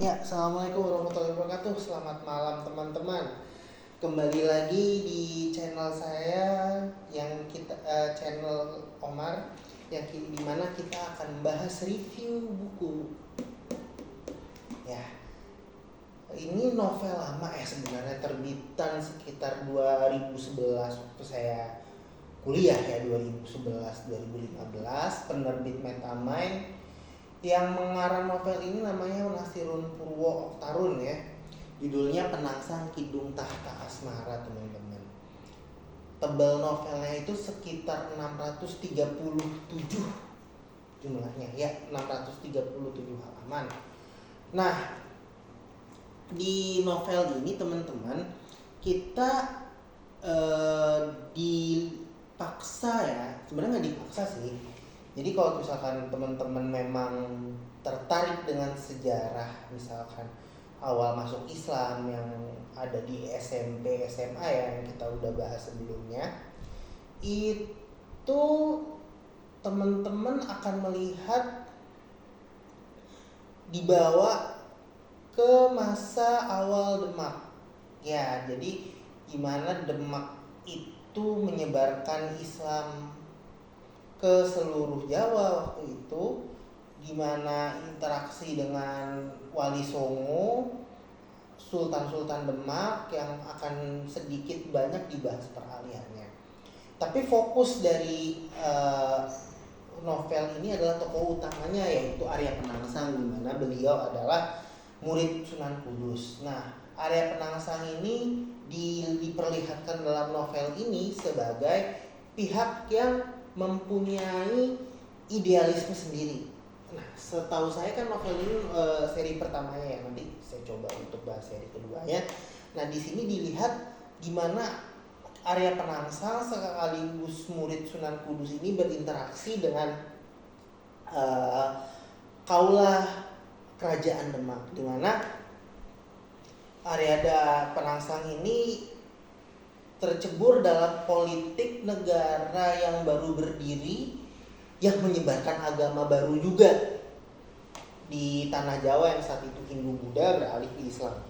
Ya, assalamualaikum warahmatullahi wabarakatuh. Selamat malam teman-teman. Kembali lagi di channel saya yang channel Omar yang dimana kita akan bahas review buku. Ya, ini novel lama ya sebenarnya, terbitan sekitar 2011 waktu saya kuliah ya, 2011 2015, penerbit Metamind. Yang mengarang novel ini namanya Nasirun Purwo Oktarun ya. Judulnya Penangsang Kidung Tahta Asmara, teman-teman. Tebal novelnya itu sekitar 637 jumlahnya ya, 637 halaman. Nah, di novel ini teman-teman kita dipaksa ya, sebenarnya nggak dipaksa sih. Jadi kalau misalkan teman-teman memang tertarik dengan sejarah, misalkan awal masuk Islam yang ada di SMP, SMA ya, yang kita udah bahas sebelumnya, itu teman-teman akan melihat dibawa ke masa awal Demak. Ya, jadi gimana Demak itu menyebarkan Islam ke seluruh Jawa waktu itu, gimana interaksi dengan Wali Songo, Sultan-Sultan Demak yang akan sedikit banyak dibahas peralihannya. Tapi fokus dari novel ini adalah tokoh utamanya, yaitu Arya Penangsang, di mana beliau adalah murid Sunan Kudus. Nah, Arya Penangsang ini diperlihatkan dalam novel ini sebagai pihak yang mempunyai idealisme sendiri. Nah, setahu saya kan novel ini seri pertamanya ya, nanti saya coba untuk bahas seri keduanya. Nah, di sini dilihat gimana Arya Penangsang sekaligus murid Sunan Kudus ini berinteraksi dengan kaulah kerajaan Demak, di mana Arya Penangsang ini tercebur dalam politik negara yang baru berdiri, yang menyebarkan agama baru juga di tanah Jawa yang saat itu Hindu-Buddha beralih ke Islam.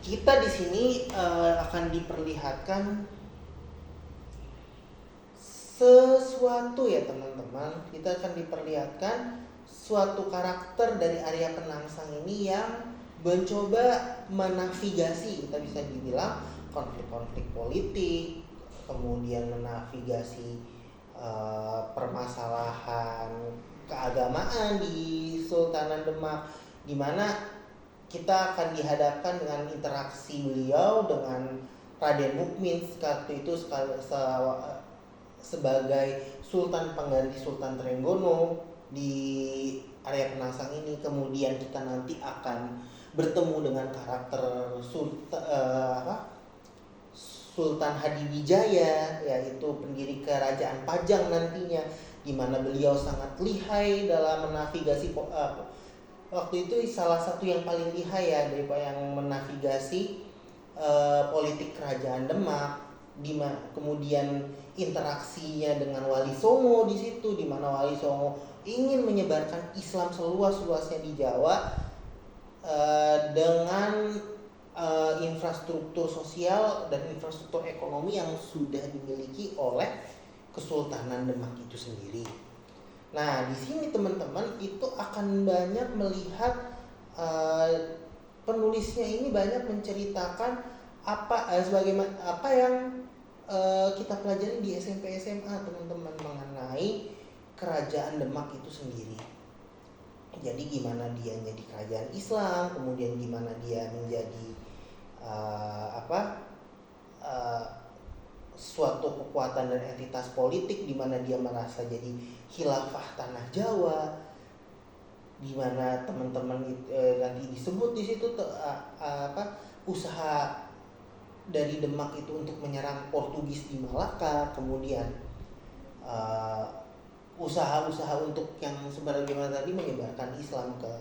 Kita di sini akan diperlihatkan sesuatu ya teman-teman. Kita akan diperlihatkan suatu karakter dari Arya Penangsang ini yang mencoba menavigasi, kita bisa dibilang, konflik-konflik politik, kemudian menavigasi permasalahan keagamaan di Sultanan Demak, di mana kita akan dihadapkan dengan interaksi beliau dengan Raden Mukmin waktu itu sebagai Sultan pengganti Sultan Trenggono di Arya Penangsang ini. Kemudian kita nanti akan bertemu dengan karakter Sultan Hadiwijaya, yaitu pendiri kerajaan Pajang nantinya, di mana beliau sangat lihai dalam menavigasi waktu itu salah satu yang paling lihai ya daripada yang menavigasi politik kerajaan Demak, kemudian interaksinya dengan Wali Songo di situ, di mana Wali Songo ingin menyebarkan Islam seluas-luasnya di Jawa dengan infrastruktur sosial dan infrastruktur ekonomi yang sudah dimiliki oleh Kesultanan Demak itu sendiri. Nah, di sini teman-teman itu akan banyak melihat penulisnya ini banyak menceritakan apa yang kita pelajari di SMP SMA teman-teman mengenai kerajaan Demak itu sendiri. Jadi gimana dia menjadi kerajaan Islam, kemudian gimana dia menjadi suatu kekuatan dan entitas politik, di mana dia merasa jadi khilafah tanah Jawa, di mana teman-teman nanti disebut di situ usaha dari Demak itu untuk menyerang Portugis di Malaka, kemudian usaha-usaha untuk yang sebagaimana tadi menyebarkan Islam ke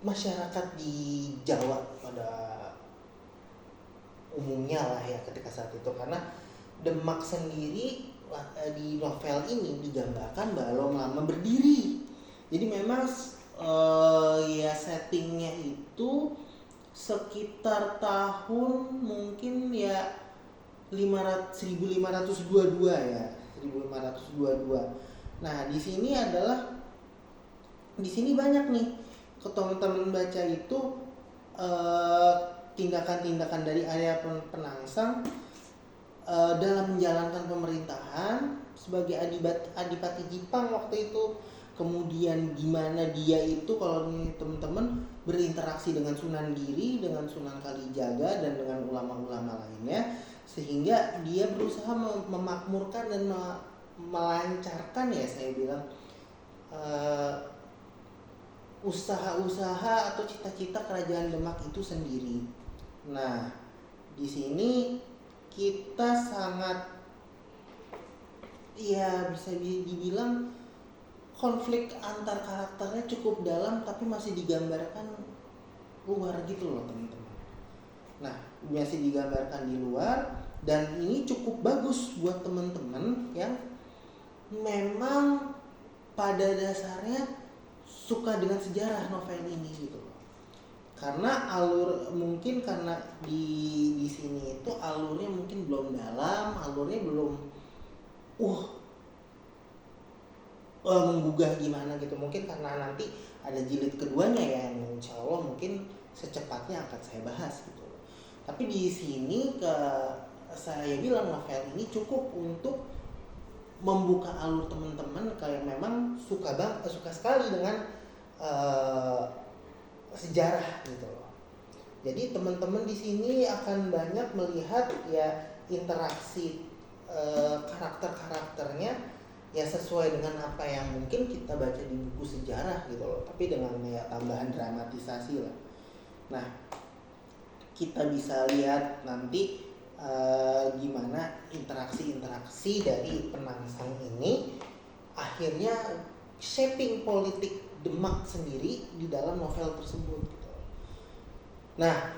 masyarakat di Jawa pada umumnya lah ya ketika saat itu. Karena Demak sendiri di novel ini digambarkan belum lama berdiri, jadi memang sekitar tahun mungkin ya 1522 ya, 1522. Nah, di sini banyak nih ke teman-teman baca itu eh, tindakan-tindakan dari Arya Penangsang dalam menjalankan pemerintahan sebagai adipati Jepang waktu itu. Kemudian gimana dia itu, kalau nih teman-teman, berinteraksi dengan Sunan Giri, dengan Sunan Kalijaga, dan dengan ulama-ulama lainnya, sehingga dia berusaha memakmurkan dan melancarkan, ya saya bilang, usaha-usaha atau cita-cita kerajaan Demak itu sendiri. Nah, di sini kita sangat, ya bisa dibilang konflik antar karakternya cukup dalam, tapi masih digambarkan luar gitu loh teman-teman. Nah, masih digambarkan di luar, dan ini cukup bagus buat teman-teman yang memang pada dasarnya suka dengan sejarah novel ini gitu loh. Karena mungkin karena di sini itu alurnya mungkin belum dalam, alurnya belum menggugah gimana gitu. Mungkin karena nanti ada jilid keduanya ya, yang insya Allah mungkin secepatnya akan saya bahas gitu. Tapi di sini saya bilang novel ini cukup untuk membuka alur teman-teman kayak memang suka sekali dengan sejarah gitu loh. Jadi teman-teman di sini akan banyak melihat ya interaksi karakter-karakternya ya sesuai dengan apa yang mungkin kita baca di buku sejarah gitu loh, tapi dengan ya tambahan dramatisasi lah. Nah, kita bisa lihat nanti gimana interaksi dari Penangsang ini akhirnya shaping politik Demak sendiri di dalam novel tersebut gitu. Nah,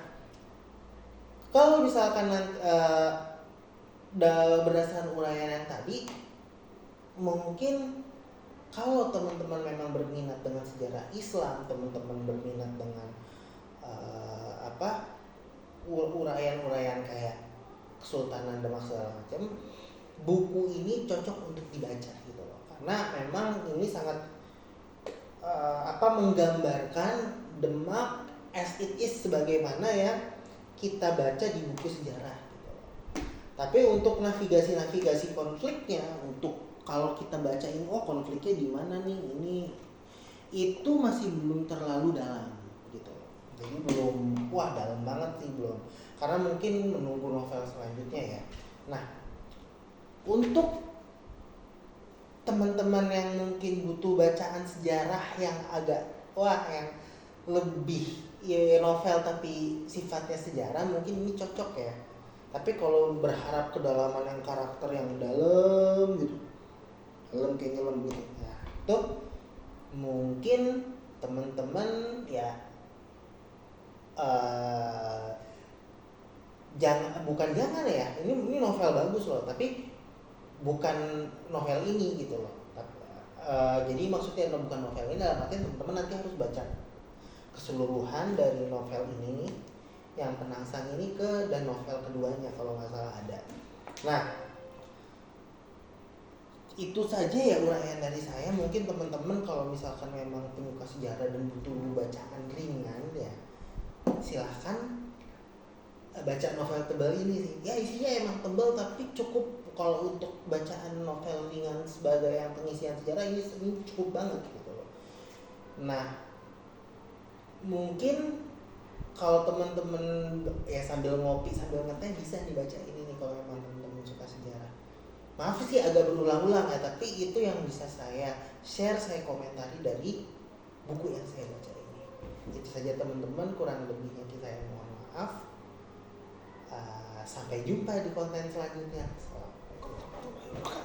kalau misalkan berdasarkan uraian yang tadi, mungkin kalau teman-teman memang berminat dengan sejarah Islam, teman-teman berminat dengan uraian-uraian kayak Kesultanan Demak segala macam, buku ini cocok untuk dibaca gitu loh. Karena memang ini sangat menggambarkan Demak as it is sebagaimana ya kita baca di buku sejarah gitu loh. Tapi untuk navigasi konfliknya, untuk kalau kita bacain konfliknya di mana nih, ini itu masih belum terlalu dalam gitu loh. Jadi belum dalam banget sih, belum. Karena mungkin menunggu novel selanjutnya ya. Nah, untuk teman-teman yang mungkin butuh bacaan sejarah yang agak yang lebih ya novel tapi sifatnya sejarah, mungkin ini cocok ya. Tapi kalau berharap kedalaman yang karakter yang dalam gitu, dalam kayak nyelam gitu, nah itu mungkin teman-teman ya jangan ya, ini novel bagus loh, tapi bukan novel ini gitu loh. Jadi maksudnya bukan novel ini dalam artian teman-teman nanti harus baca keseluruhan dari novel ini yang Penangsang ini dan novel keduanya kalau nggak salah ada. Nah, itu saja ya uraian dari saya. Mungkin teman-teman kalau misalkan memang penyuka sejarah dan butuh bacaan ringan ya silahkan baca novel tebal ini sih. Ya isinya emang tebal tapi cukup kalau untuk bacaan novel ringan sebagai yang pengisian sejarah ini cukup banget gitu loh. Nah, mungkin kalau teman-teman ya sambil ngopi sambil ngeteh bisa dibaca ini nih kalau memang teman-teman suka sejarah. Maaf sih agak berulang-ulang ya, tapi itu yang bisa saya share, saya komentari dari buku yang saya baca ini. Itu saja teman-teman, kurang lebihnya saya mohon maaf. Sampai jumpa di konten selanjutnya. Assalamualaikum warahmatullahi wabarakatuh.